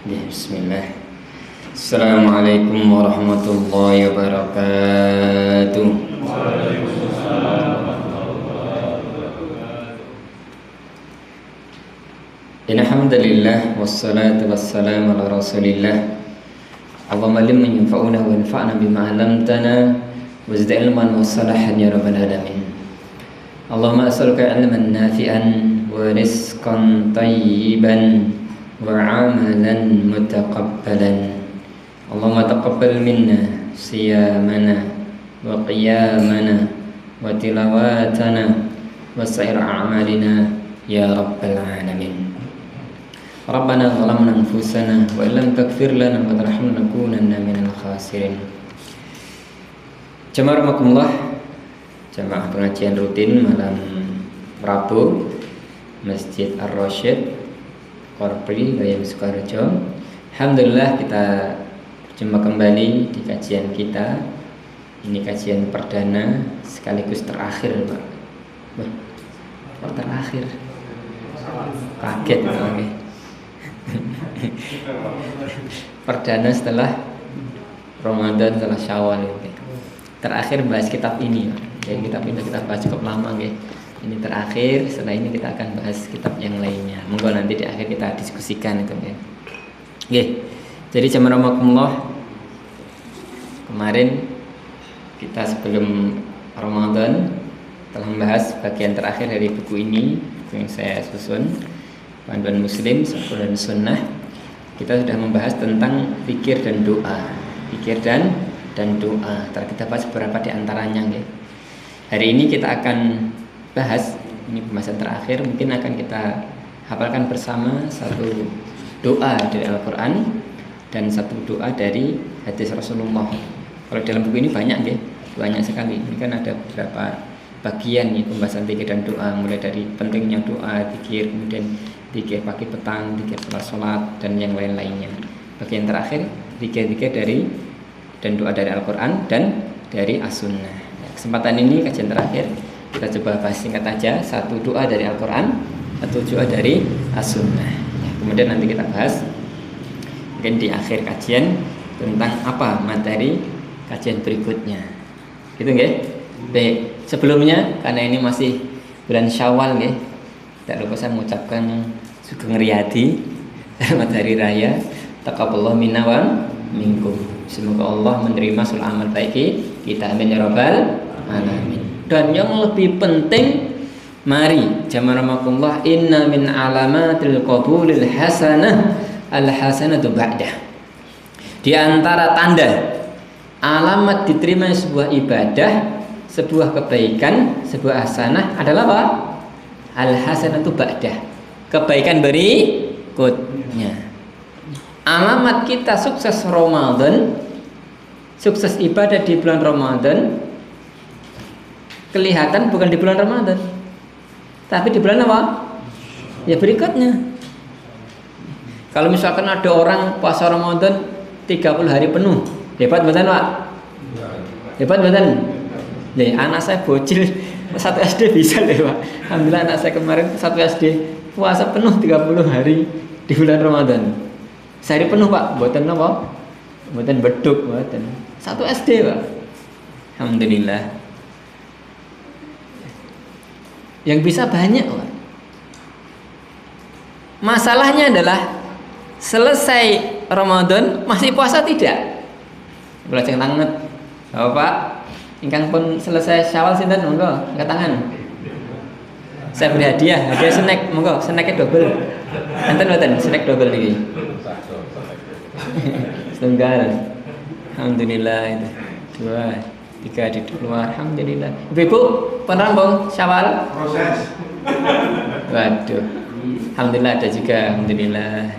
Ya, bismillah. Assalamualaikum warahmatullahi wabarakatuh. Alhamdulillah wassalatu wassalamu ala rasulillah. Allahumma limman yanfa'una wa anfa'na bima 'allamtana wa zid ilman wa salahan ya rabbal alamin. Allahumma as'aluka ilman nafi'an wa rizqan tayyiban wa 'amalan mutaqabbalan. Allahumma taqabbal minna siyamana wa qiyamana wa tilawatana wa sa'ir a'malina ya rabbal alamin. Rabbana zalamna anfusana wa illam taghfir lana wa tarhamna lanakunanna minal khasirin. Jamaah rahimakumullah, jamaah pengajian rutin malam Rabu Masjid Ar-Rasyid Korpri Gayam Sukoharjo. Alhamdulillah kita berjumpa kembali di kajian kita. Ini kajian perdana sekaligus terakhir, Pak. Kok terakhir? Kaget okay. Perdana setelah Ramadan, setelah Syawal okay. Terakhir bahas kitab ini. Jadi kitab ini kita bahas cukup lama okay. Ini terakhir, setelah ini kita akan bahas kitab yang lainnya. Monggo nanti di akhir kita diskusikan itu ya. Oke. Jadi jamaah rahimakumullah, kemarin kita sebelum Ramadan telah membahas bagian terakhir dari buku ini, buku yang saya susun, Panduan Muslim Sahih dan Sunnah. Kita sudah membahas tentang zikir dan doa. Zikir dan doa. Kita bahas beberapa di antaranya ya. Hari ini kita akan bahas, ini pembahasan terakhir, mungkin akan kita hafalkan bersama satu doa dari Al-Quran dan satu doa dari hadis Rasulullah. Kalau dalam buku ini banyak ya, banyak sekali. Ini kan ada beberapa bagian nih pembahasan zikir dan doa, mulai dari pentingnya doa, zikir, kemudian zikir pagi petang, zikir setelah sholat dan yang lain-lainnya. Bagian terakhir zikir-zikir dari dan doa dari Al-Quran dan dari As-Sunnah. Kesempatan ini kajian terakhir kita coba bahas singkat aja, satu doa dari Al-Quran, satu doa dari As-Sunnah ya, kemudian nanti kita bahas mungkin di akhir kajian tentang apa materi kajian berikutnya gitu nggih. Baik, sebelumnya karena ini masih bulan Syawal nggih, tidak lupa saya mengucapkan Sugeng Riyadi selamat hari raya taqabbalallahu minna wa minkum. Semoga Allah menerima seluruh amal baik kita, amin ya rabbal alamin. Dan yang lebih penting, mari jamaah rahimakumullah, inna min alamatil qabulil hasanah al hasanatu ba'dah. Di antara tanda alamat diterima sebuah ibadah, sebuah kebaikan, sebuah hasanah adalah apa? Al hasanatu ba'dah. Kebaikan berikutnya. Alamat kita sukses Ramadan, sukses ibadah di bulan Ramadan kelihatan bukan di bulan Ramadan, tapi di bulan apa? Ya berikutnya. Kalau misalkan ada orang puasa Ramadan 30 hari penuh, hebat betul Pak? Hebat betul. Nih, anak saya bocil 1 SD bisa deh Pak. Alhamdulillah anak saya kemarin 1 SD puasa penuh 30 hari di bulan Ramadan. Sehari penuh Pak, buatan apa? Buatan beduk, buatan 1 SD Pak. Alhamdulillah. Yang bisa banyak Pak. Masalahnya adalah selesai Ramadan masih puasa tidak? Belajar tangan. Bapak, ingkang pun selesai Syawal sinten monggo angkat tangan. Saya beri hadiah snack, monggo snacknya double. Enten mboten snack double iki. Setunggal. Alhamdulillah itu. 2 3 di luar, alhamdulillah. Ibu penambung Syawal proses. Waduh, alhamdulillah ada juga, alhamdulillah.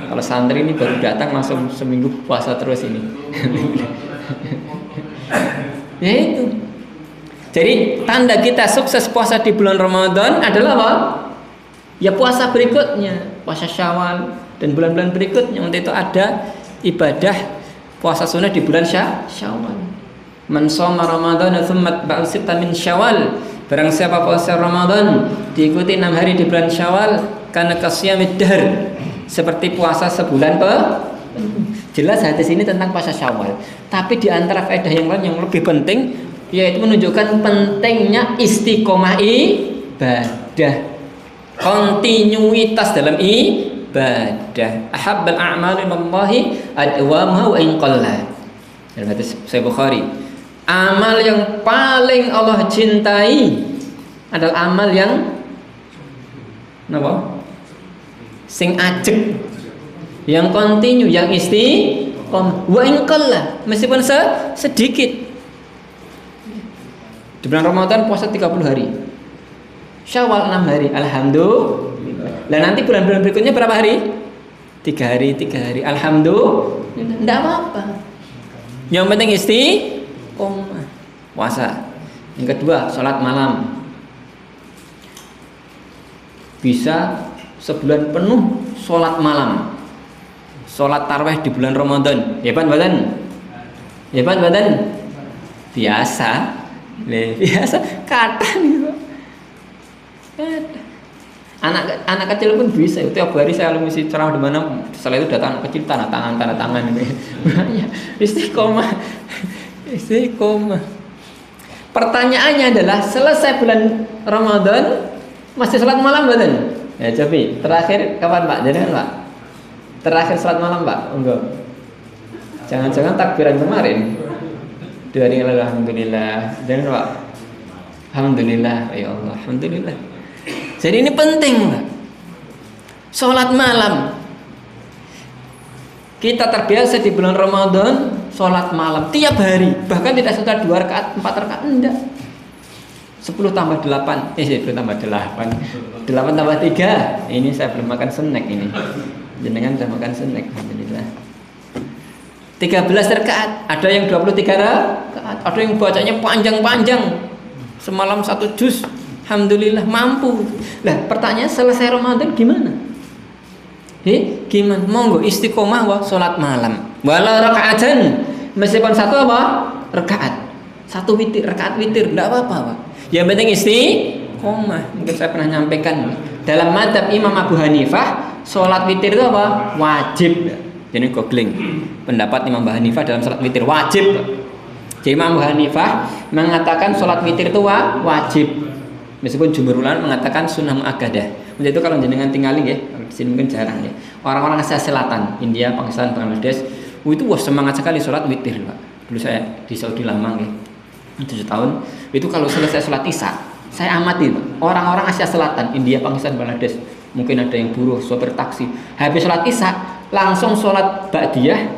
Kalau santri ini baru datang langsung seminggu puasa terus ini. Ya itu. Jadi tanda kita sukses puasa di bulan Ramadan adalah apa? Ya puasa berikutnya, puasa Syawal dan bulan-bulan berikutnya. Untuk itu ada ibadah puasa sunnah di bulan Syawal. Man shoma Ramadan tsumma ba'da sitta min Syawal. Barang siapa puasa Ramadan diikuti 6 hari di bulan Syawal, kana kasiyamid dahr, seperti puasa sebulan jelas hadis ini tentang puasa Syawal. Tapi di antara faedah yang lain yang lebih penting yaitu menunjukkan pentingnya istiqomah ibadah, kontinuitas dalam ibadah. Ahabbal a'mali ilallahi adwamuha wa in qalla. Dalam hadis Sahih Bukhari, amal yang paling Allah cintai adalah amal yang napa? Sing ajeg, yang kontinu, yang istiqomah. Wa in qalla, meskipun sedikit. Di bulan Ramadan puasa 30 hari. Syawal 6 hari. Alhamdulillah. Lah nanti bulan-bulan berikutnya berapa hari? 3 hari, 3 hari. Alhamdulillah. Enggak apa-apa. Yang penting istiqomah. Puasa. Yang kedua, sholat malam. Bisa sebulan penuh sholat malam. Sholat tarawih di bulan Ramadan. Hebat badan? Hebat badan? Biasa. Biasa kata nih. Anak kecil pun bisa. Tiap hari saya mesti ceramah di mana. Setelah itu datang anak kecil tanda tangan ini. Istiqomah. Pertanyaannya adalah selesai bulan Ramadan masih sholat malam badan? Ya coba. Terakhir kapan Pak? Jadi kan Pak? Terakhir sholat malam Pak? Enggak. Jangan-jangan takbiran kemarin. 2 hari yang lalu. Alhamdulillah. Dan Pak, alhamdulillah, ya Allah, alhamdulillah. Jadi ini penting Pak. Sholat malam. Kita terbiasa di bulan Ramadan sholat malam tiap hari. Bahkan tidak sekitar 2 rakaat, 4 rakaat, enggak. 10 tambah 8, 10 tambah 8, 8 tambah 3. Ini saya belum makan snack ini. Jenengan sudah makan snack, alhamdulillah. 13 rakaat, ada yang 23 rakaat, ada yang bacanya panjang-panjang. Semalam 1 juz, alhamdulillah mampu. Lah, pertanyaan selesai Ramadan gimana? Gimana? Monggo istiqomah wa salat malam. Wala rakaatan, meskipun 1 apa? Rakaat. 1 witir, rakaat witir, enggak apa-apa, Pak. Yang penting istiqomah. Mungkin saya pernah nyampaikan dalam madzhab Imam Abu Hanifah, salat witir itu apa? Wajib. Jadi googling pendapat Imam Abu Hanifah dalam sholat witir wajib. Jadi Imam Abu Hanifah mengatakan sholat witir itu wajib. Meskipun jumhur ulama mengatakan sunnah muakkadah. Jadi itu kalau jenengan tinggalin ya, di sini mungkin jarang ya. Orang-orang Asia Selatan, India, Pakistan, Bangladesh, itu wah semangat sekali sholat witir, Pak. Dulu saya di Saudi lama ya, 7 tahun. Itu kalau selesai sholat isya, saya amati Pak. Orang-orang Asia Selatan, India, Pakistan, Bangladesh, mungkin ada yang buruh, sopir taksi, habis sholat isya langsung sholat ba'diyah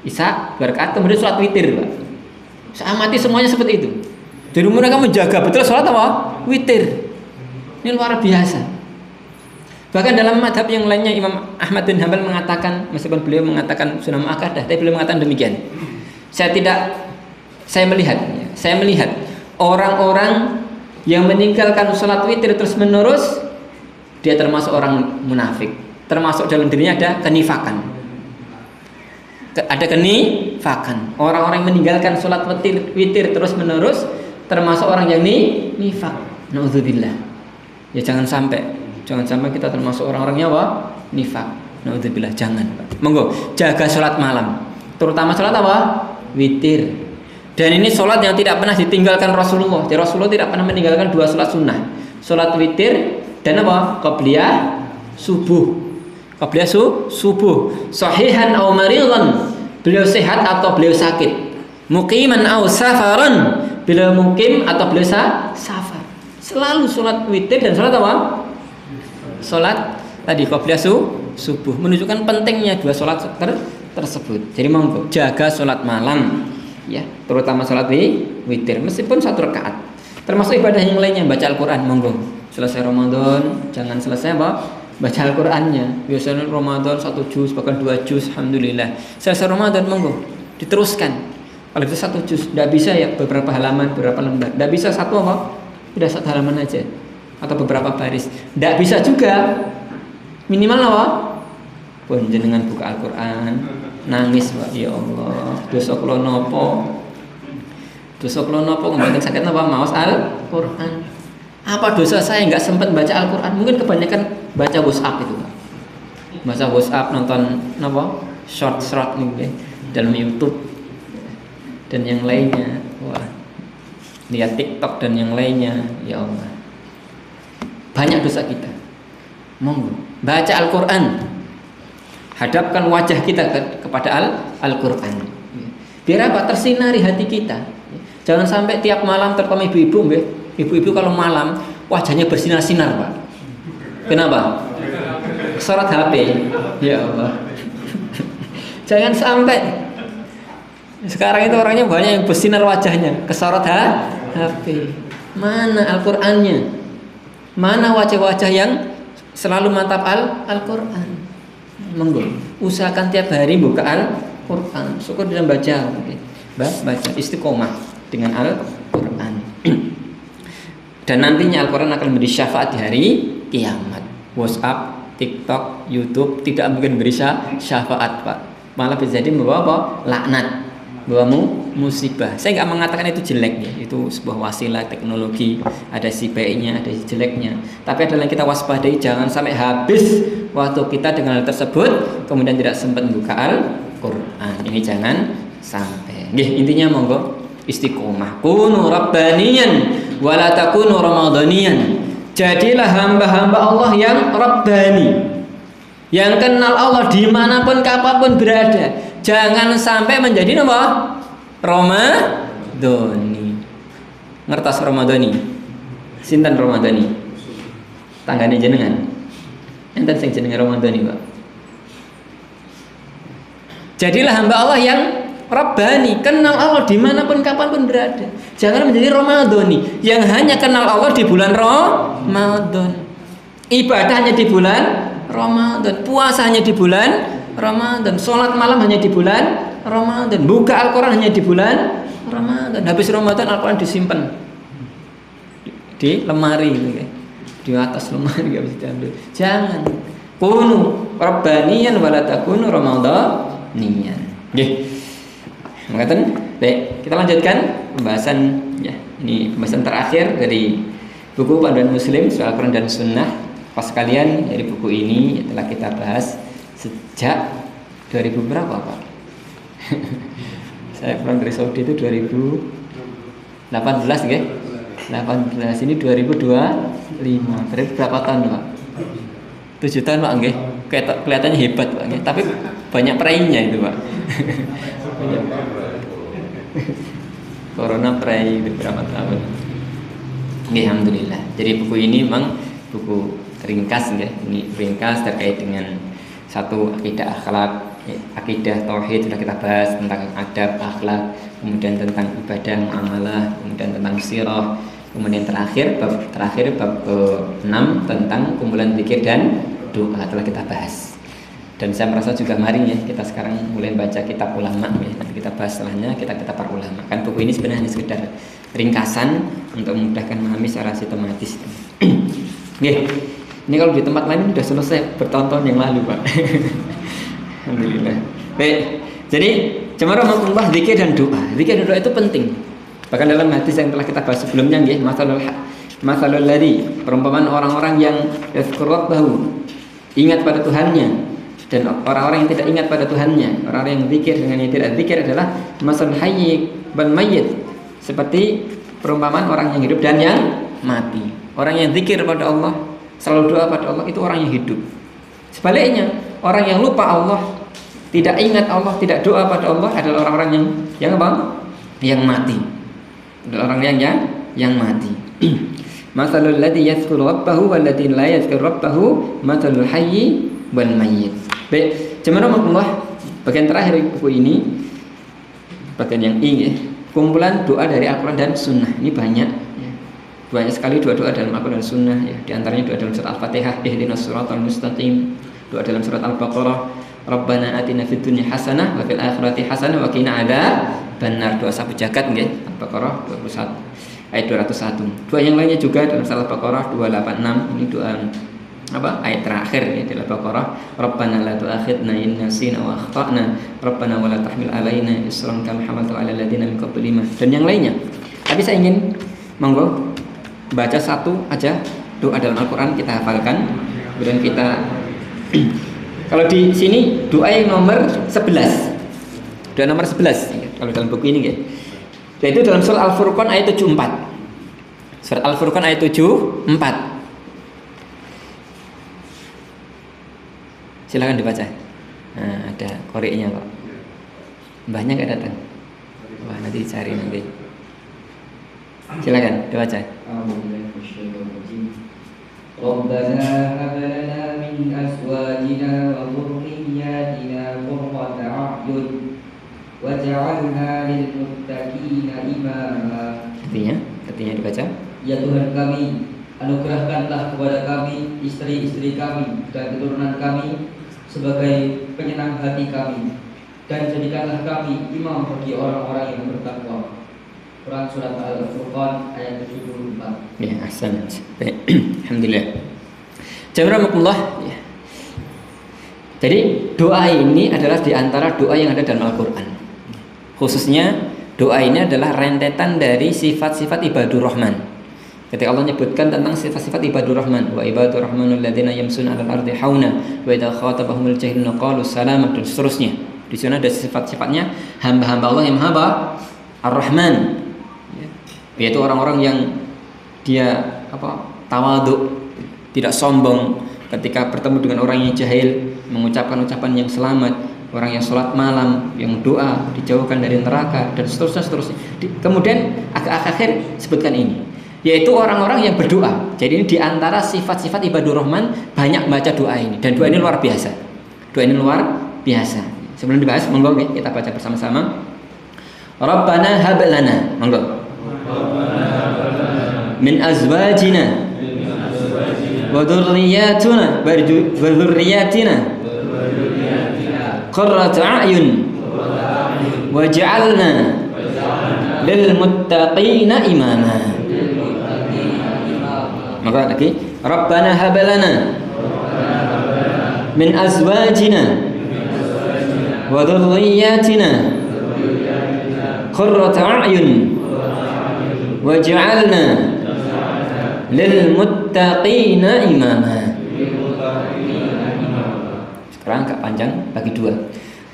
isya berkat kemudian sholat witir Pak. Saya amati semuanya seperti itu. Jadi mereka menjaga betul sholat apa? Witir. Ini luar biasa. Bahkan dalam madhab yang lainnya Imam Ahmad bin Hanbal mengatakan, meskipun beliau mengatakan sunnah muakkadah, tapi beliau mengatakan demikian. Saya melihat orang-orang yang meninggalkan sholat witir terus menerus, dia termasuk orang munafik. Termasuk dalam dirinya ada kenifakan. Ada kenifakan. Orang-orang yang meninggalkan sholat witir terus menerus termasuk orang yang nifak. Nauzubillah. Ya jangan sampai kita termasuk orang-orangnya apa? Nifak. Nauzubillah, jangan. Monggo jaga sholat malam. Terutama sholat apa? Witir. Dan ini sholat yang tidak pernah ditinggalkan Rasulullah. Jadi Rasulullah tidak pernah meninggalkan 2 sholat sunnah. Sholat witir dan apa? Qabliyah subuh. Qabliyah subuh. Sahihan aw maridan, beliau sehat atau beliau sakit. Muqiman aw safaran, beliau mukim atau beliau safar. Selalu sholat witir dan sholat apa? Sholat tadi qabliyah subuh. Menunjukkan pentingnya 2 sholat tersebut. Jadi monggo jaga sholat malam, ya, terutama sholat witir meskipun 1 rakaat. Termasuk ibadah yang lainnya, baca Al-Quran, monggo. Selesai Ramadan jangan selesai apa? Baca Al-Qurannya. Biasanya Ramadan 1 juz bahkan 2 juz, alhamdulillah. Selesai Ramadan monggo diteruskan. Kalau bisa 1 juz, tidak bisa ya beberapa halaman, beberapa lembar. Tidak bisa 1 apa? Sudah 1 halaman aja atau beberapa baris. Tidak bisa juga. Minimal apa? Pun jenengan buka Al-Quran, nangis Pak, ya Allah, dosa kula napa? Dosa kula napa mboten saged napa maos Al-Quran? Apa dosa saya nggak sempat baca Al-Quran? Mungkin kebanyakan baca WhatsApp itu Pak. baca WhatsApp, nonton apa? Short nih dalam YouTube dan yang lainnya. Wah. Lihat TikTok dan yang lainnya. Ya Allah. Banyak dosa kita. Monggo baca Al-Qur'an. Hadapkan wajah kita kepada Al-Qur'an. Biar apa? Tersinari hati kita. Jangan sampai tiap malam, terutama ibu-ibu, ibu-ibu kalau malam wajahnya bersinar-sinar, Pak. Kenapa? Sorot HP. Ya Allah. Jangan sampai. Sekarang itu orangnya banyak yang bersinar wajahnya, kesorot HP. Mana Al-Qur'annya? Mana wajah-wajah yang selalu mantap Al-Qur'an? Monggo, usahakan tiap hari buka Al-Qur'an. Syukur dalam baca, baca istiqomah dengan Al-Qur'an. Dan nantinya Al-Qur'an akan memberi syafaat di hari kiamat. WhatsApp, TikTok, YouTube tidak mungkin beri syafaat, Pak. Malah bisa jadi membawa apa? Laknat, membawa musibah. Saya nggak mengatakan itu jelek ya, itu sebuah wasilah teknologi, ada si baiknya, ada si jeleknya. Tapi adalah kita waspadai, jangan sampai habis waktu kita dengan hal tersebut, kemudian tidak sempat membuka Al-Qur'an. Ini jangan sampai. Intinya monggo istiqomah. Kunu rabbaniyan wa la takunu ramadhaniyan. Jadilah hamba-hamba Allah yang rabbani, yang kenal Allah dimanapun kapanpun berada. Jangan sampai menjadi apa? Ramadhani. Ngertos Ramadhani? Sinten Ramadhani? Tanggane jenengan. Enten sing jenenge Ramadhani, Pak. Jadilah hamba Allah yang rabbani, kenal Allah dimanapun kapanpun berada. Jangan menjadi Ramadhani yang hanya kenal Allah di bulan Ramadan, ibadah hanya di bulan Ramadan, puasa hanya di bulan Ramadan, sholat malam hanya di bulan Ramadan, buka Al-Quran hanya di bulan Ramadan. Habis Ramadan Al-Quran disimpan di lemari gitu, di atas lemari nggak bisa diambil. Jangan. Kunu rabbaniyan wa la takunu ramadhaniyan. Nggih. Mengatakan, baik, kita lanjutkan pembahasan ya. Ini pembahasan terakhir dari buku Panduan Muslim soal Al-Quran dan Sunnah. Pas kalian dari buku ini telah kita bahas sejak 2000 berapa, Pak? Saya pulang dari Saudi itu 2018 ya. 18 ini 2025. Berarti berapa tahun, Pak? 7 tahun, Pak, nggih. Kelihatannya hebat, Pak, nggih. Tapi banyak perainya itu, Pak. Corona perai itu berapa tahun? Alhamdulillah. Jadi buku ini memang buku ringkas ya. Ini ringkas terkait dengan satu akidah akhlak, akidah tauhid sudah kita bahas, tentang adab akhlak, kemudian tentang ibadah muamalah, kemudian tentang sirah, kemudian bab terakhir bab ke-6 tentang kumpulan zikir dan doa telah kita bahas. Dan saya merasa juga mari ya kita sekarang mulai baca kitab ulama ya. Nanti kita bahas setelahnya kitab-kitab para ulama. Kan buku ini sebenarnya hanya sekedar ringkasan untuk memudahkan memahami secara sistematis. Nggih. Ini kalau di tempat lain sudah selesai bertahun-tahun yang lalu, Pak. Alhamdulillah. Baik. Jadi, jamaah zikir dan doa. Zikir dan doa itu penting. Bahkan dalam hadis yang telah kita bahas sebelumnya nggih, masalul ladzi, perumpamaan orang-orang yang yazkurullahu, ingat pada Tuhannya, dan orang-orang yang tidak ingat pada Tuhannya. Orang-orang yang zikir dengan yang tidak zikir adalah masalul hayy wal mayyit, seperti perumpamaan orang yang hidup dan yang mati. Orang yang zikir pada Allah, selalu doa pada Allah, itu orang yang hidup. Sebaliknya, orang yang lupa Allah, tidak ingat Allah, tidak doa pada Allah adalah orang-orang yang apa? Yang mati. Adalah orang yang mati. Masalul ladzi yadhkuru rabbahu wal ladzi la yadhkuru rabbahu masalul hayy wal mayyit. Baik, jemaah Allah, bagian terakhir buku ini, bagian yang ini, kumpulan doa dari Al-Quran dan Sunnah. Ini banyak sekali doa-doa dalam Al-Quran dan Sunnah ya. Di antaranya doa dalam surat Al-Fatihah, ihdinas siratal mustaqim, doa dalam surat Al-Baqarah, Rabbana atina fid dunya hasanah wa fil akhirati hasanah wa qina adzabannar. Doa sapu jagat nggih, Al-Baqarah 21 ayat 201. Doa yang lainnya juga dalam surat Al-Baqarah 286. Ini doa ayat terakhir ya dalam Al-Baqarah, Rabbana la tu'akhidna in nasina wa akhtana, Rabbana wa la tahmil alaina isran kama hamaltu 'alal ladzina min qablina, dan yang lainnya. Tapi saya ingin monggo baca satu aja doa dalam Al-Quran, kita hafalkan, kemudian kita Kalau di sini doa yang nomor 11. Doa nomor 11 kalau dalam buku ini ya. Yaitu dalam surah Al-Furqan ayat 74. Surat Al-Furqan ayat 74. Silakan dibaca. Nah, ada koreknya kok. Mbahnya nggak datang. Wah, nanti cari nanti. Silakan dibaca. Rabbana hab lana min azwajina wa dhurriyyatina qurrata a'yun waj'alna lil muttaqina imama. Artinya dibaca. Ya Tuhan kami, anugerahkanlah kepada kami istri-istri kami dan keturunan kami sebagai penyenang hati kami, dan jadikanlah kami imam bagi orang-orang yang bertakwa. Quran surat Al-Furqan ayat 74. Ya, ahsan. Alhamdulillah. Jazakumullah. Ya. Jadi doa ini adalah di antara doa yang ada dalam Al-Qur'an. Khususnya doa ini adalah rentetan dari sifat-sifat ibadur rahman. Ketika Allah menyebutkan tentang sifat-sifat ibadur rahman, wa ibadur rahmanul ladzina yamshuna 'alal ardi hauna wa idza khatabahumul jahiluna qalu salama, dan seterusnya. Di sana ada sifat-sifatnya hamba-hamba Allah yang Maha Ar-Rahman, yaitu orang-orang yang dia tawadhu, tidak sombong ketika bertemu dengan orang yang jahil, mengucapkan ucapan yang selamat, orang yang sholat malam, yang doa dijauhkan dari neraka, dan seterusnya. Kemudian akhir sebutkan ini, yaitu orang-orang yang berdoa. Jadi ini diantara sifat-sifat ibadur rahman, banyak baca doa ini, dan doa ini luar biasa. Doa ini luar biasa. Sebelum dibahas, monggo kita baca bersama-sama. Rabbana hab lana, monggo. Min azwajina wa dhurriyyatina qurrata a'yun waj'alna lil muttaqina imama. Maka lagi, Rabbana hab lana min azwajina wa dhurriyyatina qurrata a'yun waj'alna lil muttaqina imama. Sekarang agak panjang, bagi dua.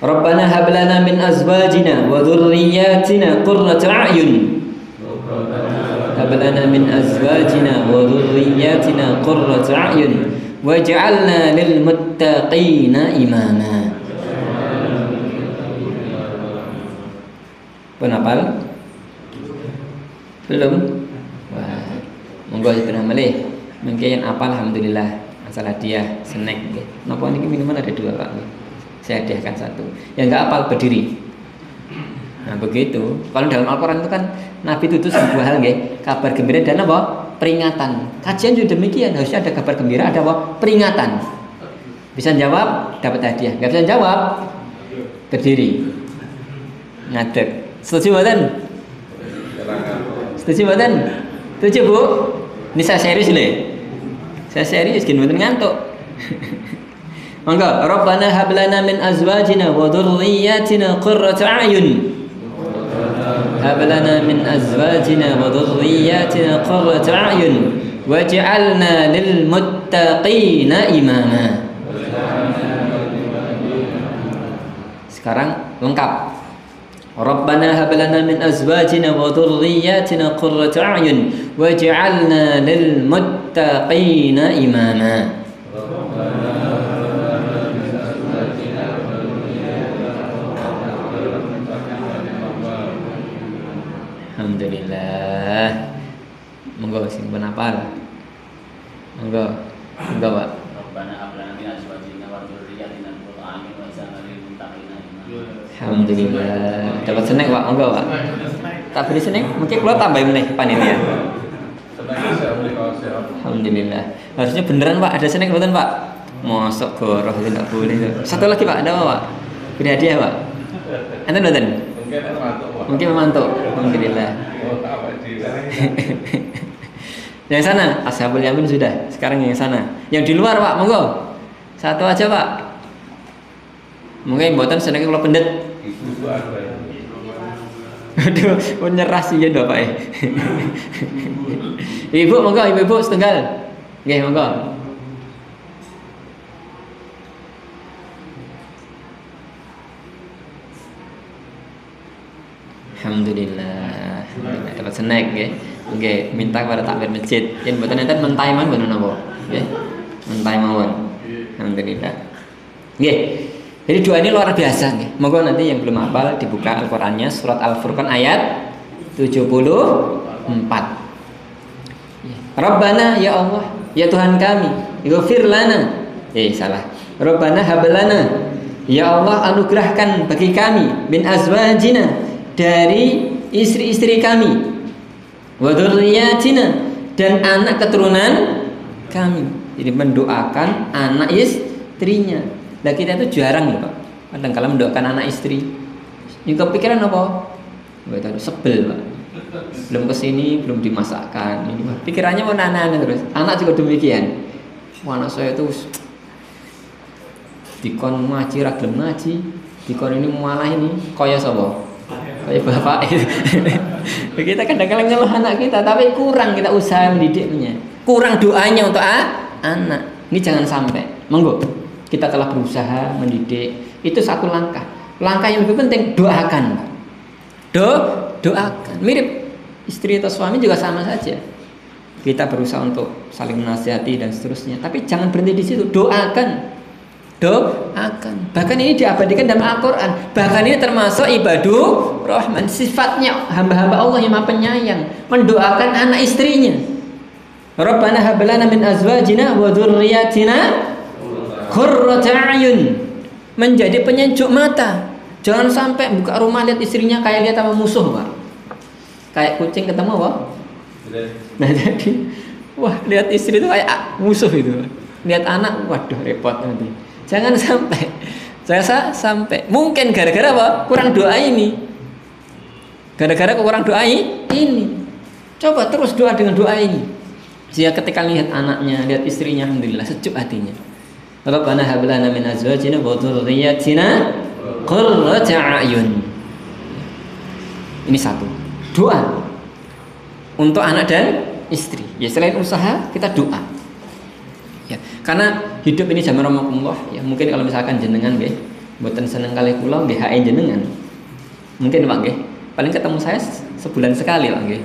Rabbana hab lana min azwajina wa dhurriyyatina qurrata a'yun. Hab lana min azwajina wa dhurriyyatina qurrata a'yun waj'alna lil muttaqina imama. Penapal? Belum? Wah, monggo pernah melih. Mungkin apal, alhamdulillah. Masalah dia snack nggih. Napa niki minuman ada dua, Pak? Saya hadiahkan satu. Yang enggak apal berdiri. Nah, begitu. Kalau dalam Al-Qur'an itu kan Nabi tutus sebuah hal nggih, kabar gembira dan apa? Peringatan. Kajian juga demikian, harusnya ada kabar gembira, ada apa? Peringatan. Bisa jawab, dapat hadiah. Enggak bisa jawab, berdiri. Ngadeg. Setuju mboten? Setuju mboten? Setuju, Bu? Ini saya serius nih. Saya serius, gini mboten ngantuk. Monggo, Rabbana hab lana min azwajina wa dhurriyyatina qurrata a'yun. Hab lana min azwajina wa dhurriyyatina qurrata a'yun waj'alna lil muttaqina imama. Sekarang lengkap. Rabbana hab lana min azwajina wa dhurriyyatina qurrata a'yun waj'alna lil muttaqina imama. Alhamdulillah. Monggo sing penapal. Monggo. Monggo, Pak. Rabbana hab lana min azwajina wa dhurriyyatina qurrata a'yun waj'alna lil muttaqina imama. Alhamdulillah. Dapat snack, Pak. Monggo, Pak. Tak beri snack, mungkin kalau tambah meneh panitia. Alhamdulillah. Harusnya beneran, Pak. Ada snack betul, Pak? Mosok goroh itu enggak boleh. Satu lagi, Pak. Ada apa, Pak? Beri hadiah, Pak. Enten betul? Mungkin memantuk. Alhamdulillah. Yang sana, Ashabul Yamin sudah. Sekarang yang sana. Yang di luar, Pak, monggo. Satu aja, Pak. Mungkin buatan seneng kalau pendet. Aduh, menyerah sih ya, Pak. Ibu, monggo, ibu setengah. Nggih, monggo. Alhamdulillah. Dapat snack nggih. Nggih, minta kepada takmir masjid. Yen mboten enten mentai mawon mboten napa? Nggih. Mentai mawon. Alhamdulillah. Nggih. Jadi doa ini luar biasa nggih. Moga nanti yang belum hafal dibuka Al-Qur'annya surat Al-Furqan ayat 74. Rabbana ya Allah, ya Tuhan kami, ighfir lana. Salah. Rabbana hab lana. Ya Allah, anugerahkan bagi kami min azwajina, dari istri-istri kami, wa dzurriyyatina, dan anak keturunan kami. Jadi mendoakan anak istrinya. Nah kita itu jarang loh Pak. Kadang kala mendoakan anak istri. Yang kepikiran apa? Betul, sebel Pak. Belum kesini, belum dimasakkan. Ini Pak. Pikirannya mau anak-anak terus. Anak juga demikian. Wah, anak saya itu dikon ngaji, ragilem ngaji. Dikon ini malah ini kaya sapa? Kaya bapak itu. Kita kadang-kadang ngeluh anak kita, tapi kurang kita usaha mendidiknya. Kurang doanya untuk anak. Ini jangan sampai. Monggo. Kita telah berusaha mendidik, itu satu langkah. Langkah yang lebih penting doakan. Doakan. Mirip istri atau suami juga sama saja. Kita berusaha untuk saling menasihati dan seterusnya, tapi jangan berhenti di situ. Doakan. Bahkan ini diabadikan dalam Al-Qur'an. Bahkan ini termasuk ibadur rahman, sifatnya hamba-hamba Allah yang Maha Penyayang, mendoakan anak istrinya. Rabbana hab lana min azwajina wa dzurriyyatina qurrata a'yun, menjadi penyejuk mata. Jangan sampai buka rumah lihat istrinya kayak lihat sama musuh, Pak. Kayak kucing ketemu apa? Nah jadi, wah lihat istri itu kayak musuh itu. Lihat anak, waduh repot nanti. Jangan sampai. Saya sampai. Mungkin gara-gara apa? Kurang doa ini. Gara-gara kurang doa ini. Coba terus doa dengan doa ini. Sehingga ketika lihat anaknya, lihat istrinya, alhamdulillah sejuk hatinya. Rabbana hab lana min azwajina wa dzurriyyatina qurrata a'yun. Ini satu. Doa untuk anak dan istri. Ya selain usaha, kita doa. Ya, karena hidup ini zaman rahmatullah, ya mungkin kalau misalkan jenengan nggih mboten seneng kalih kula nggih hae jenengan. Mungkin Pak nggih, paling ketemu saya sebulan sekali Pak nggih.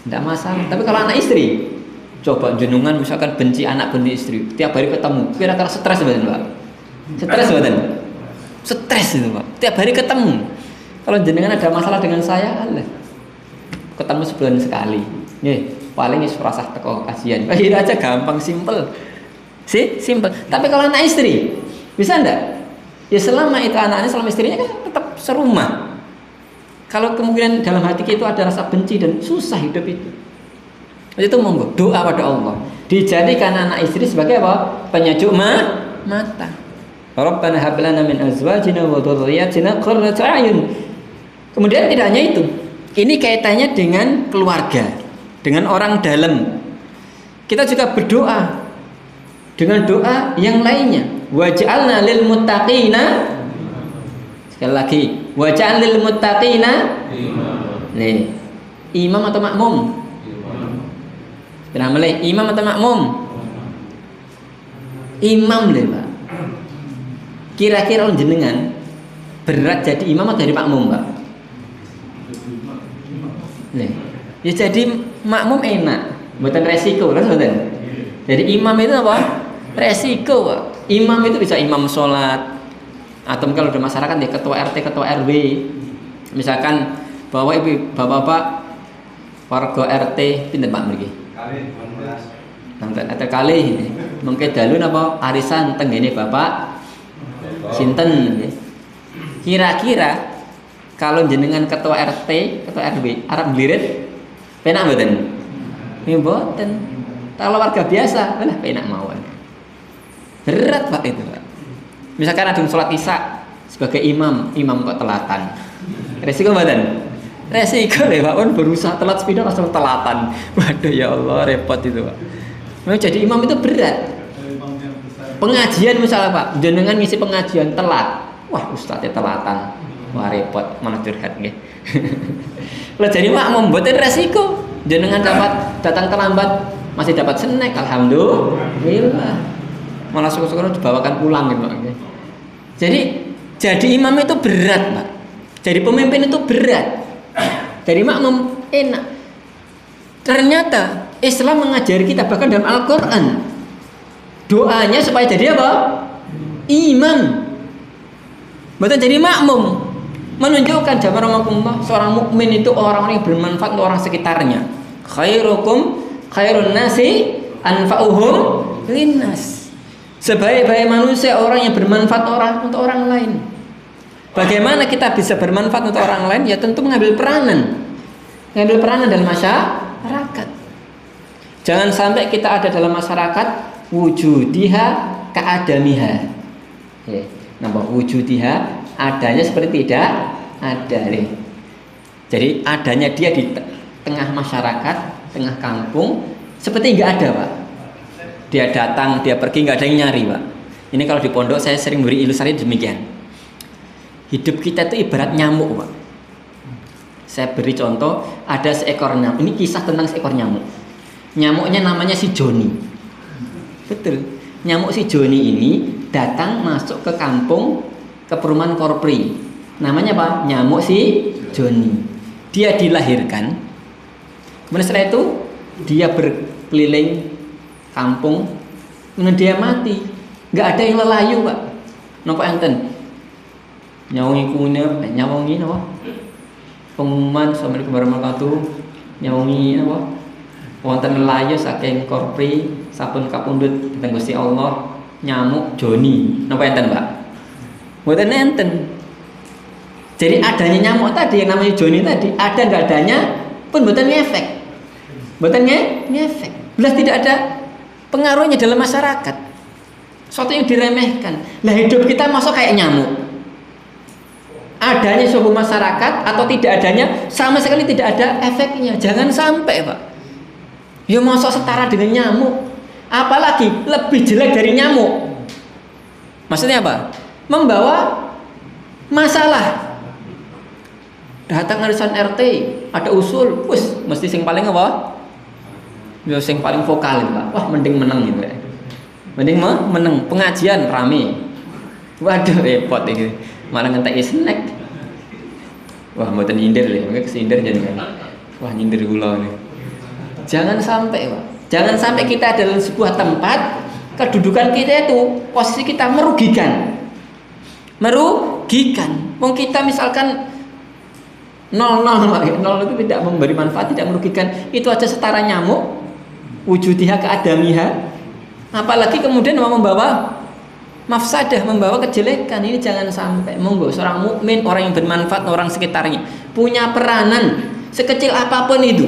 Enggak masalah. Tapi kalau anak istri, coba jenengan misalkan benci anak benci istri, tiap hari ketemu, kira-kira stres mboten Pak? Stres mboten? Stres itu Pak. Tiap hari ketemu. Kalau jenengan ada masalah dengan saya, Allah, ketemu sebulan sekali. Nggih, paling wis rasah teko kajian. Ini aja gampang, simple. Simple. Tapi kalau anak istri, bisa enggak? Ya selama itu anaknya, selama istrinya kan tetap serumah. Kalau kemungkinan dalam hati kita itu ada rasa benci dan susah hidup itu. Itu monggo doa pada Allah. Dijadikan anak istri sebagai apa? Penyejuk mata. Rabbana hab lana min azwajina wa dzurriyyatina qurrata a'yun. Kemudian tidak hanya itu. Ini kaitannya dengan keluarga, dengan orang dalam. Kita juga berdoa dengan doa yang lainnya. Waj'alna lil muttaqina, sekali lagi, waj'al lil muttaqina. Nih, imam atau makmum? Kenapa leh? Imam atau makmum? Imam leh Pak. Kira-kira orang jenengan berat jadi imam atau jadi makmum Pak? Nih, ya jadi makmum enak, bukan resiko, kan bukan? Jadi imam itu apa? Resiko Pak. Imam itu bisa imam sholat, atau kalau di masyarakat ya ketua RT, ketua RW. Misalkan bawa ibu bapak-bapak warga RT pinten Pak mriki? Atau kali mungkin dalu napa arisan tenggene Bapak sinten. Kira-kira kalau jenengan ketua RT, ketua RW arep blirit penak mboten? Ya mboten. Kalau warga biasa, lah penak mawon. Berat Pak itu Pak. Misalkan ada yang sholat isya sebagai imam kok telatan. Resiko mboten? Resiko deh Pak, kan berusaha telat sepeda langsung telatan. Waduh ya Allah, repot itu Pak. Memang jadi imam itu berat. Pengajian misalnya Pak, jenengan ngisi pengajian telat. Wah, ustadznya telatan. Wah, repot, malah curhat nggih. Lah jadi makmum mboten resiko. Jenengan datang terlambat masih dapat snack, alhamdulillah. Malah syukur-syukur dibawakan pulang gitu Pak. Jadi imam itu berat Pak. Jadi pemimpin itu berat. Jadi makmum enak. Ternyata Islam mengajari kita bahkan dalam Al-Quran doanya supaya jadi apa? Imam. Bukan jadi makmum. Menunjukkan jazakumullah seorang mukmin itu orang-orang yang bermanfaat untuk orang sekitarnya. Khairukum khairun nasi anfa'uhum linnas. Sebaik-baik manusia orang yang bermanfaat untuk orang lain. Bagaimana kita bisa bermanfaat untuk orang lain? Ya tentu mengambil peranan. Mengambil peranan dalam masyarakat. Jangan sampai kita ada dalam masyarakat wujudiha ka'adamiha. Ya, nambah wujudiha adanya seperti tidak ada. Jadi adanya dia di tengah masyarakat, tengah kampung seperti nggak ada, Pak. Dia datang, dia pergi, nggak ada yang nyari, Pak. Ini kalau di pondok saya sering beri ilustrasi demikian. Hidup kita itu ibarat nyamuk, Pak. Saya beri contoh, ada seekor nyamuk. Ini kisah tentang seekor nyamuk. Nyamuknya namanya si Joni. Betul. Nyamuk si Joni ini datang masuk ke kampung, ke perumahan Korpri. Namanya apa? Nyamuk si Joni. Dia dilahirkan. Kemudian setelah itu dia berkeliling kampung, kemudian dia mati. Nggak ada yang lelayu, Pak. Napa enten? Nyawungi kunya, nyawungi apa? Pengumuman Assalamualaikum warahmatullahi wabarakatuh. Nyawungi apa? Wonten lelayu saking Korpri, sampun kapundhut dateng Gusti Allah, nyamuk Joni. Napa enten, Pak? Mboten enten. Jadi adanya nyamuk tadi yang namanya Joni tadi, ada nggak adanya pun mboten ngefek. Mboten ngefek. Belas tidak ada pengaruhnya dalam masyarakat. Suatu yang diremehkan. Lah hidup kita masuk kayak nyamuk. Adanya suatu masyarakat atau tidak adanya sama sekali tidak ada efeknya. Jangan sampai, Pak. Ya masuk setara dengan nyamuk. Apalagi lebih jelek dari nyamuk. Maksudnya apa? Membawa masalah. Datang arisan RT, ada usul, wis mesti sing paling apa? Ya sing paling vokal, Pak. Wah, mending menang gitu ya. Mending menang pengajian rame. Waduh, repot ini. Malah ngentek snack. Wah, mboten nyindir ya, mungkin kesindir jadi kan. Wah, nyindir gula nih. Jangan sampai, Pak. Jangan sampai kita dalam sebuah tempat kedudukan kita itu posisi kita merugikan. Wong kita misalkan 0 itu tidak memberi manfaat, tidak merugikan. Itu aja setara nyamuk. Wujudiha keadamiha. Apalagi kemudian mau membawa mafsadah, membawa kejelekan. Ini jangan sampai. Monggo seorang mukmin, orang yang bermanfaat orang sekitarnya, punya peranan sekecil apapun itu.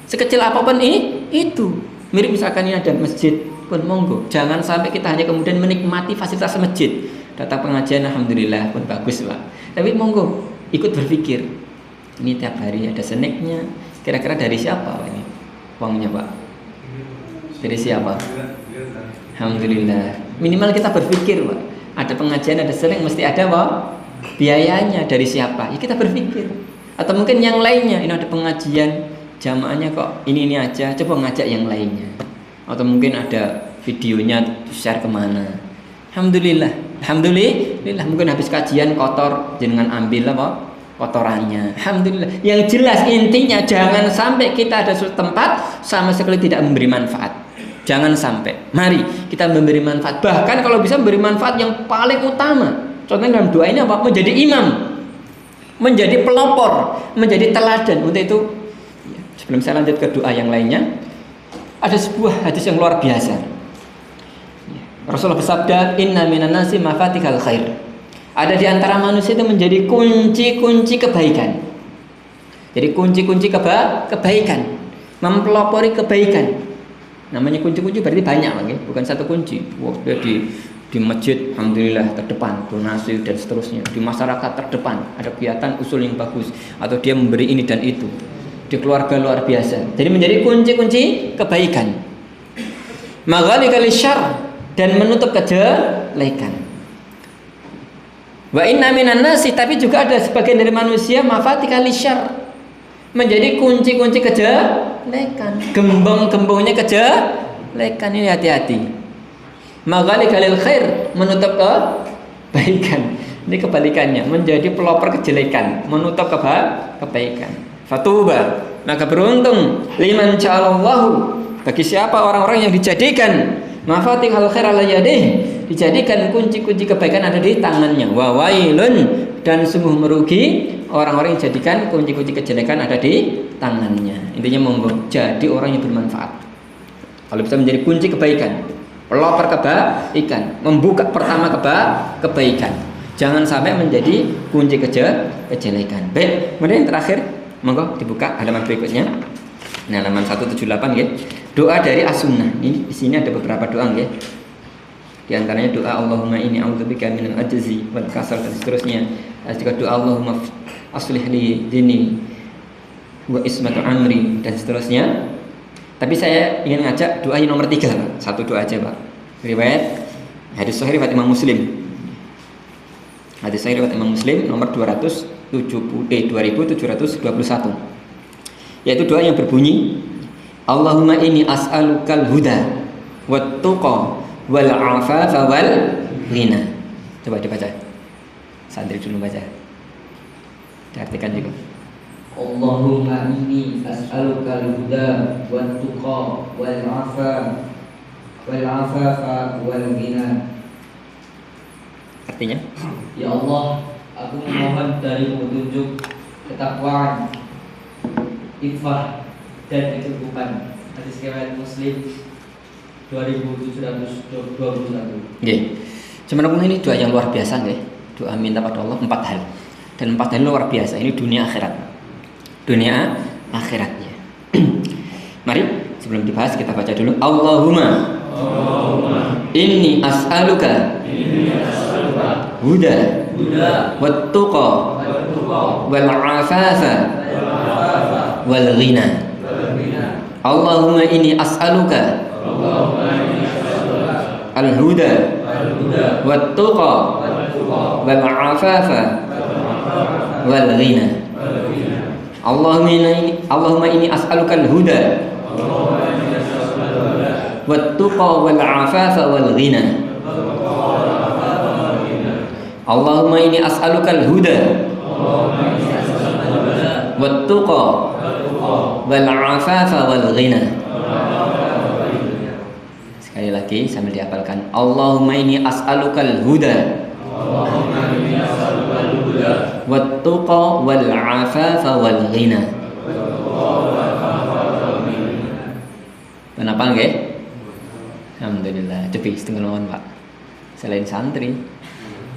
Sekecil apapun itu. Mirip misalkan ini ada masjid pun monggo. Jangan sampai kita hanya kemudian menikmati fasilitas masjid. Datang pengajian alhamdulillah pun bagus, Pak. Tapi monggo ikut berpikir. Ini tiap hari ada snacknya. Kira-kira dari siapa, Pak, ini uangnya, Pak? Dari siapa? Alhamdulillah. Minimal kita berpikir, Pak. Ada pengajian, ada snack, mesti ada, Pak, biayanya. Dari siapa? Ya kita berpikir. Atau mungkin yang lainnya. Ini ada pengajian, jamaahnya kok ini aja. Coba ngajak yang lainnya. Atau mungkin ada videonya share kemana. Alhamdulillah. Mungkin habis kajian kotor, jenengan ambil apa? Kotorannya. Alhamdulillah. Yang jelas intinya jangan sampai kita ada suatu tempat sama sekali tidak memberi manfaat. Jangan sampai. Mari kita memberi manfaat. Bahkan kalau bisa memberi manfaat yang paling utama. Contohnya dalam doa ini apa? Menjadi imam, menjadi pelopor, menjadi teladan. Untuk itu, sebelum saya lanjut ke doa yang lainnya, ada sebuah hadis yang luar biasa. Rasulullah bersabda, "Inna minan nasi mafatihal khair." Ada di antara manusia itu menjadi kunci-kunci kebaikan. Jadi kunci-kunci kebaikan, mempelopori kebaikan. Namanya kunci-kunci berarti banyak, bukan satu kunci. Wah, dia di masjid alhamdulillah terdepan, donasi dan seterusnya. Di masyarakat terdepan, ada kegiatan usul yang bagus, atau dia memberi ini dan itu. Di keluarga luar biasa. Jadi menjadi kunci-kunci kebaikan. Maghalikal syarr, dan menutup kejelekan. Wa inna minan nasi, tapi juga ada sebagian dari manusia mafatikal syarr, menjadi kunci-kunci kejelekan, gembong-gembongnya kejelekan. Ini hati-hati. Maghalikal khair, menutup kebaikan. Ini kebalikannya, menjadi pelopor kejelekan, menutup kebaikan. Fatuba, maka beruntung liman ja'alallahu, bagi siapa orang-orang yang dijadikan mafatihul khair ala yadih, dijadikan kunci-kunci kebaikan ada di tangannya. Wa wailun, dan sungguh merugi orang-orang yang dijadikan kunci-kunci kejelekan ada di tangannya. Intinya jadi orang yang bermanfaat. Kalau bisa menjadi kunci kebaikan, pelopor kebaikan, membuka pertama kebaikan. Jangan sampai menjadi kunci kejelekan. Baik, kemudian yang terakhir, monggo dibuka halaman berikutnya. Nah, halaman 178 nggih. Doa dari as-sunnah. Ini di sini ada beberapa doa nggih. Di antaranya doa Allahumma inni a'udzubika minal ajzi wal kasal dan seterusnya. Ada juga doa Allahumma aslih li dini wa ismatu amri dan seterusnya. Tapi saya ingin ngajak doa yang nomor 3, Pak. Satu doa aja, Pak. Riwayat hadis sahih riwayat Imam Muslim. Hadis sahih riwayat Imam Muslim nomor 2721. Yaitu doa yang berbunyi Allahumma inni as'alukal huda wat tuqa wal afafa wal ghina. Coba dibaca. Santri dulu baca. Diartikan juga. Allahumma inni as'alukal huda wat tuqa wal afafa wal ghina. Artinya? Ya Allah, aku memohon darimu petunjuk, ketakwaan, ifah dan kecukupan. Hadis riwayat Muslim 2721. Nggih. Sebenarnya ini doa yang luar biasa nggih. Doa minta pada Allah 4 hal. Dan 4 hal luar biasa. Ini dunia akhirat. Dunia akhiratnya. Mari sebelum dibahas kita baca dulu. Allahumma inni as'aluka huda wat tuqa wal afafa wal ghina. Allahumma inni as'aluka al huda wat tuqa wal afafa wal ghina. Allahumma inni as'aluka al huda wat tuqa wal afafa wal ghina. Allahumma inni as'aluka al huda wat tuqa wal afafa wal ghina. Sekali lagi sambil dihafalkan. Allahumma inni as'aluka al huda wat tuqa wal afafa wal ghina. Kenapa nggih? Alhamdulillah. Cepi setengah mohon Pak. Selain santri.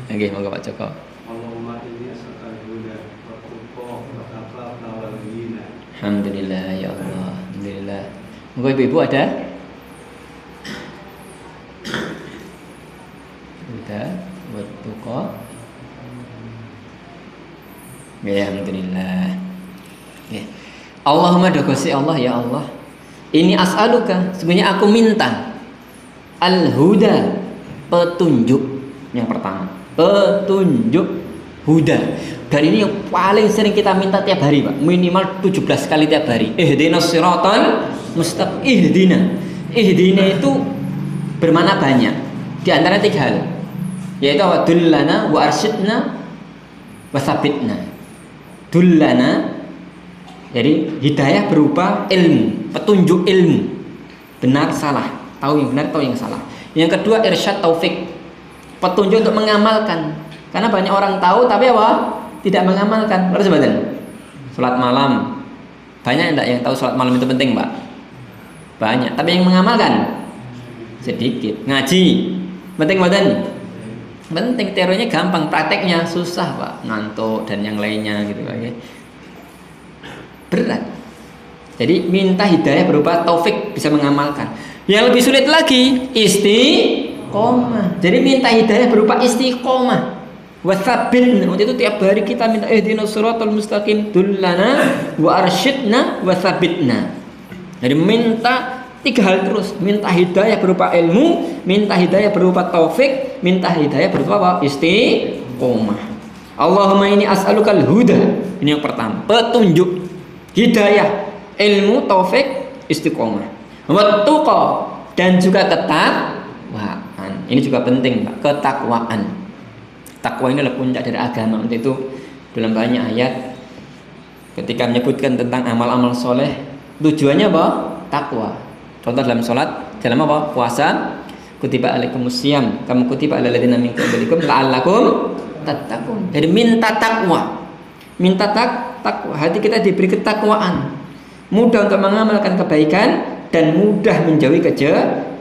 Nggih, monggo Pak Joko. Allahumma inni as'aluka al-huda wa tuqa wa afafa wal ghina. Alhamdulillah ya Allah. Alhamdulillah. Monggo ibu-ibu ada? Udah, buat tuqa. Ya, alhamdulillah. Ya. Allahumma dokosi Allah ya Allah. Ini as'aluka, sebenarnya aku minta al-huda, petunjuk yang pertama. Petunjuk huda. Dan ini yang paling sering kita minta tiap hari, Pak. Minimal 17 kali tiap hari. Ihdinas siratal mustaqim. Ihdina itu bermakna banyak. Di antara 3 hal. Yaitu dullana wa arsyidna wa sabitna. Dullana, jadi hidayah berupa ilmu, petunjuk ilmu, benar salah, tahu yang benar tahu yang salah. Yang kedua irsyad taufik, petunjuk untuk mengamalkan. Karena banyak orang tahu tapi apa? Tidak mengamalkan. Lalu sebentar. Salat malam. Banyak enggak yang tahu salat malam itu penting, Pak? Banyak, tapi yang mengamalkan sedikit. Ngaji penting badan. Penting, teorinya gampang, prakteknya susah, Pak. Ngantuk dan yang lainnya gitu, Pak. Berat. Jadi minta hidayah berupa taufik bisa mengamalkan. Yang lebih sulit lagi istiqomah. Jadi minta hidayah berupa istiqomah. Wasabitna, untuk itu tiap hari kita minta ihdinas siratal mustaqim, dullana wa arsyidna wasabitna. Jadi minta 3 hal terus, minta hidayah berupa ilmu, minta hidayah berupa taufik, minta hidayah berupa apa? Istiqomah. Allahumma inni as'alukal huda. Ini yang pertama, petunjuk, hidayah, ilmu, taufik, istiqomah. Wa tuqa, dan juga ketakwaan. Ini juga penting, Pak, ketakwaan. Takwa ini adalah puncak dari agama. Untuk itu dalam banyak ayat ketika menyebutkan tentang amal-amal soleh, tujuannya apa? Takwa. Contoh dalam sholat, dalam apa? Puasa, kutiba alaikumusiyam, kamu kutiba alal ladzina min qablikum la'allakum tattaqun. Jadi minta takwa. Minta takwa. Hati kita diberi ketakwaan. Mudah untuk mengamalkan kebaikan dan mudah menjauhi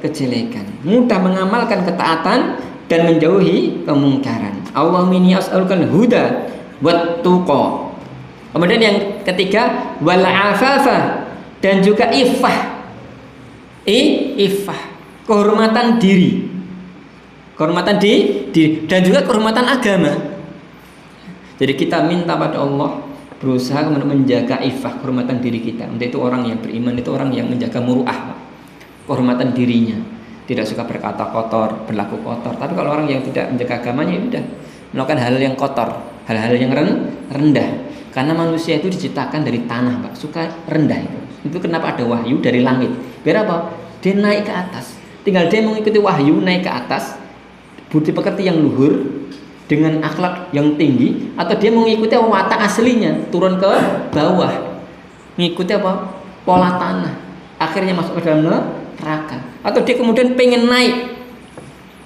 kejelekan. Mudah mengamalkan ketaatan dan menjauhi kemungkaran. Allahumma inni as'alukal huda wat tuqa. Kemudian yang ketiga wal afafa, dan juga iffah. Iffah, kehormatan diri. Kehormatan diri dan juga kehormatan agama. Jadi kita minta pada Allah berusaha menjaga iffah, kehormatan diri kita. Untuk itu orang yang beriman itu orang yang menjaga muru'ah, kehormatan dirinya. Tidak suka berkata kotor, berlaku kotor. Tapi kalau orang yang tidak menjaga agamanya, sudah melakukan hal yang kotor, hal-hal yang rendah. Karena manusia itu diciptakan dari tanah, Pak. Suka rendah itu. Itu kenapa ada wahyu dari langit. Biar apa? Dia naik ke atas. Tinggal dia mengikuti wahyu naik ke atas. Budi pekerti yang luhur dengan akhlak yang tinggi, atau dia mengikuti watak aslinya, turun ke bawah. Mengikuti apa? Pola tanah. Akhirnya masuk ke dalam neraka. Atau dia kemudian pengen naik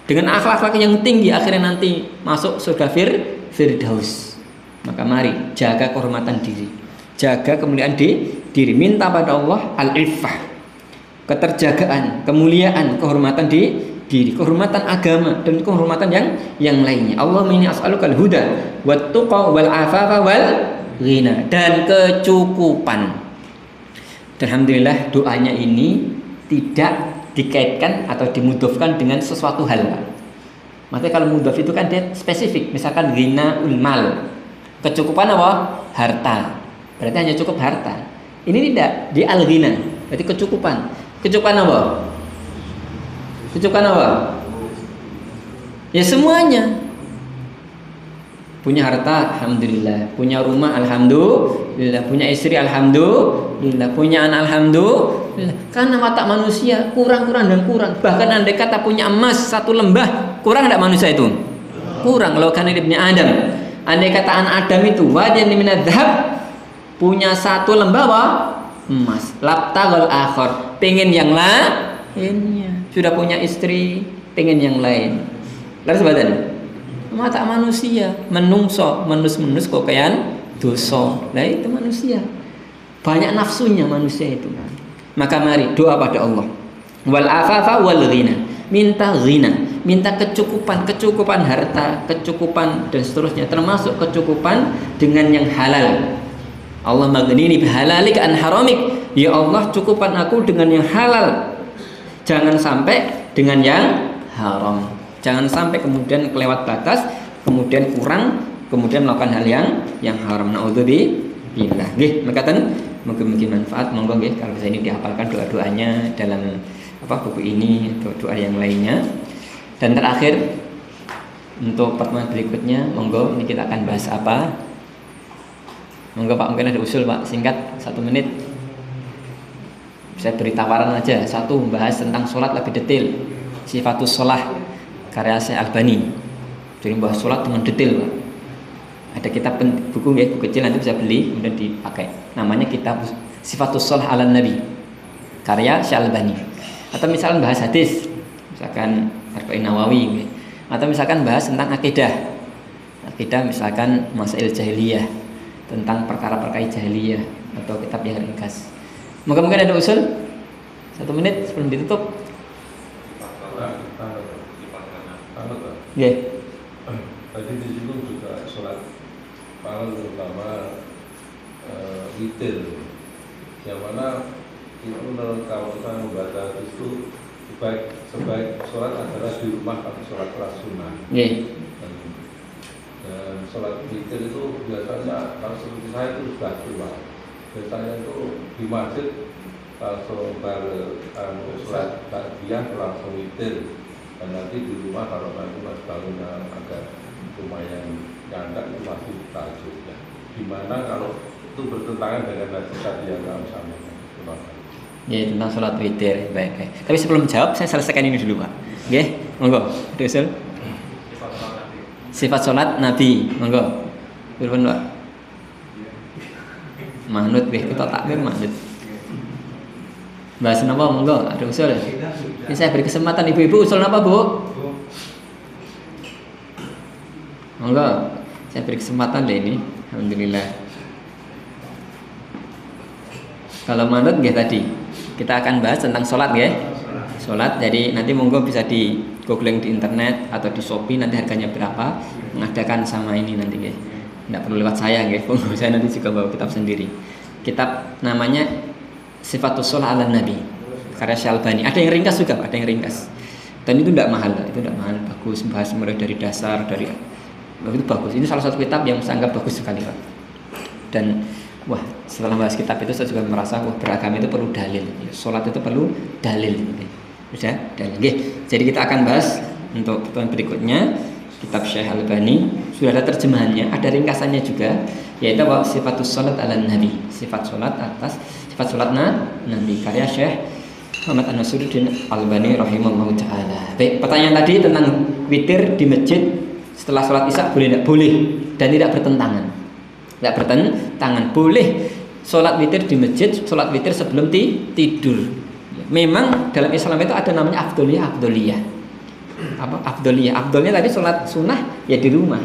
dengan akhlak yang tinggi, akhirnya nanti masuk surga Firdaus. Maka mari jaga kehormatan diri, jaga kemuliaan diri. Minta pada Allah al-iffah, keterjagaan, kemuliaan, kehormatan diri, kehormatan agama dan kehormatan yang lainnya. Allahumma inni as'alukal huda wat tuqa wal afafa wal ghina, dan kecukupan. Alhamdulillah doanya ini tidak dikaitkan atau dimudhofkan dengan sesuatu hal, Pak. Makanya kalau mudhof itu kan dia spesifik, misalkan ghina ul mal, kecukupan apa? Harta. Berarti hanya cukup harta. Ini tidak, di al-ghina, berarti kecukupan. Kecukupan apa? Kecukupan apa? Ya semuanya. Punya harta, alhamdulillah. Punya rumah, alhamdulillah. Punya istri, alhamdulillah. Punya anak, alhamdulillah. Karena watak manusia kurang dan kurang. Bahkan andai kata punya emas satu lembah, kurang tidak manusia itu? Kurang. Kalau kan ibni Adam, andai kata anak Adam itu wadiyan minadz dzahab, punya satu lembah apa? Emas. Labtaghal akhar, pengen yang lainnya. Sudah punya istri, pengen yang lain. Lalu sebadan mata manusia menungso, menus kokean dosa. Nah itu manusia. Banyak nafsunya manusia itu. Maka mari doa pada Allah. Wal afafa wal ghina. Minta ghina, minta kecukupan harta, kecukupan dan seterusnya, termasuk kecukupan dengan yang halal. Allah maghnini bihalalika an haramik. Ya Allah, cukupan aku dengan yang halal. Jangan sampai dengan yang haram. Jangan sampai kemudian kelewat batas, kemudian kurang, kemudian melakukan hal yang haram. Naudzubillah. Nggih, mekaten mungkin manfaat. Monggo nggih kalau bisa ini dihafalkan doa-doanya dalam buku ini atau doa yang lainnya. Dan terakhir untuk pertemuan berikutnya, monggo ini kita akan bahas apa? Monggo Pak, mungkin ada usul Pak, singkat 1 menit. Saya beri tawaran aja, satu bahas tentang sholat lebih detail, sifatus sholah karya Syekh Albani. Jadi bahas sholat dengan detail Pak. Ada kitab buku ya, buku kecil nanti bisa beli kemudian dipakai. Namanya kitab sifatus sholah ala nabi karya Syekh Albani. Atau misalkan bahas hadis, misalkan Arba'in Nawawi, atau misalkan bahas tentang akidah misalkan masail jahiliyah, tentang perkara-perkara jahiliyah, atau kitab yang ringkas. Mungkin ada usul 1 menit sebelum ditutup. Yeah. Tadi di situ juga sholat malam terutama witir, yang mana itu kalau kita membaca itu sebaik sholat adalah di rumah atau sholat kelas sunnah. Yeah. Dan sholat witir itu biasanya kalau seperti saya itu sudah tua. Biasanya itu di masjid langsung sholat takbiyah langsung witir, dan nanti di rumah kalau nanti mas bangunnya agak lumayan nyandak itu masih tahajud ya. Gimana kalau itu bertentangan dengan nasihat yang kamu sampaikan? Ya tentang sholat witir, baik. Tapi sebelum jawab saya selesaikan ini dulu Pak. Oke, monggo. Ada usul? Sifat sholat Nabi, monggo. Berpun Pak. manut weh kita takbir manut. Bahas napa monggo ada usul. Ini saya beri kesempatan ibu-ibu usul napa Bu? Monggo saya beri kesempatan deh ini. Alhamdulillah. Kalau manut nggih tadi kita akan bahas tentang sholat nggih. Sholat, jadi nanti monggo bisa di googling di internet atau di Shopee nanti harganya berapa, mengadakan sama ini nanti nggih. Tidak perlu lewat saya nggih, monggo saya nanti juga bawa kitab sendiri. Kitab namanya Sifatus Sholat ala Nabi karya Syalbani. Ada yang ringkas juga, ada yang ringkas. Dan itu tidak mahal, bagus, bahas mulai dari dasar, dari itu bagus. Ini salah satu kitab yang saya anggap bagus sekali, Pak. Dan wah, setelah bahas kitab itu saya juga merasa wah beragama itu perlu dalil. Sholat itu perlu dalil. Sudah, dalil. Oke, jadi kita akan bahas untuk pertemuan berikutnya kitab Syekh Albani. Sudah ada terjemahannya, ada ringkasannya juga, yaitu apa? Sifatus Sholat ala Nabi. Sifat sholat atas sifat sholat Nabi karya Syekh Muhammad An-Nasiruddin Albani rahimahullah taala. Baik, pertanyaan tadi tentang witir di masjid setelah sholat Isya boleh tidak? Boleh dan tidak bertentangan. Tidak bertentangan, boleh sholat witir di masjid, sholat witir sebelum tidur. Memang dalam Islam itu ada namanya afdoliyah. Apa afdoliyah? Afdolnya tadi sholat sunnah ya di rumah.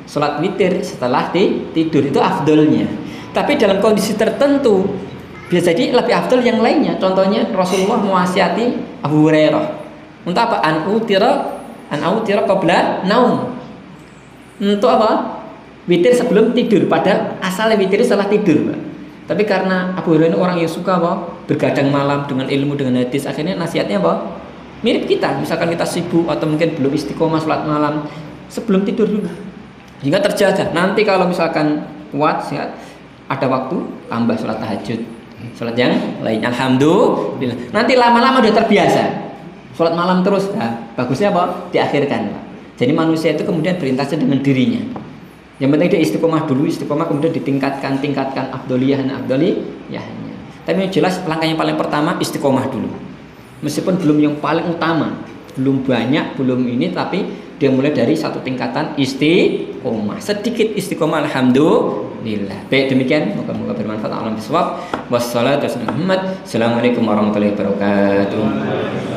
Sholat witir setelah tidur itu afdolnya. Tapi dalam kondisi tertentu bisa jadi lebih afdol yang lainnya. Contohnya Rasulullah mewasiati Abu Hurairah untuk apa? An autira qabla naum. Untuk apa? Witir sebelum tidur. Pada asalnya witir setelah tidur, Pak. Tapi karena Abu Hurairah orang yang suka apa? Bergadang malam dengan ilmu, dengan hadis, akhirnya nasihatnya apa? Mirip kita. Misalkan kita sibuk atau mungkin belum istiqomah sholat malam, sebelum tidur dulu. Hingga terjaga. Nanti kalau misalkan kuat, sehat, ada waktu tambah sholat tahajud, sholat yang lain. Alhamdulillah. Nanti lama-lama udah terbiasa sholat malam terus. Nah, bagusnya apa? Diakhirkan, Pak. Jadi manusia itu kemudian berinteraksi dengan dirinya. Yang penting dia istiqomah dulu, istiqomah kemudian tingkatkan afdoliyahnya. Tapi yang jelas langkah yang paling pertama istiqomah dulu. Meskipun belum yang paling utama, belum banyak, belum ini, tapi dia mulai dari satu tingkatan istiqomah. Sedikit istiqomah, alhamdulillah. Baik, demikian, moga-moga bermanfaat. Alam bisawab. Wassalamualaikum warahmatullahi wabarakatuh.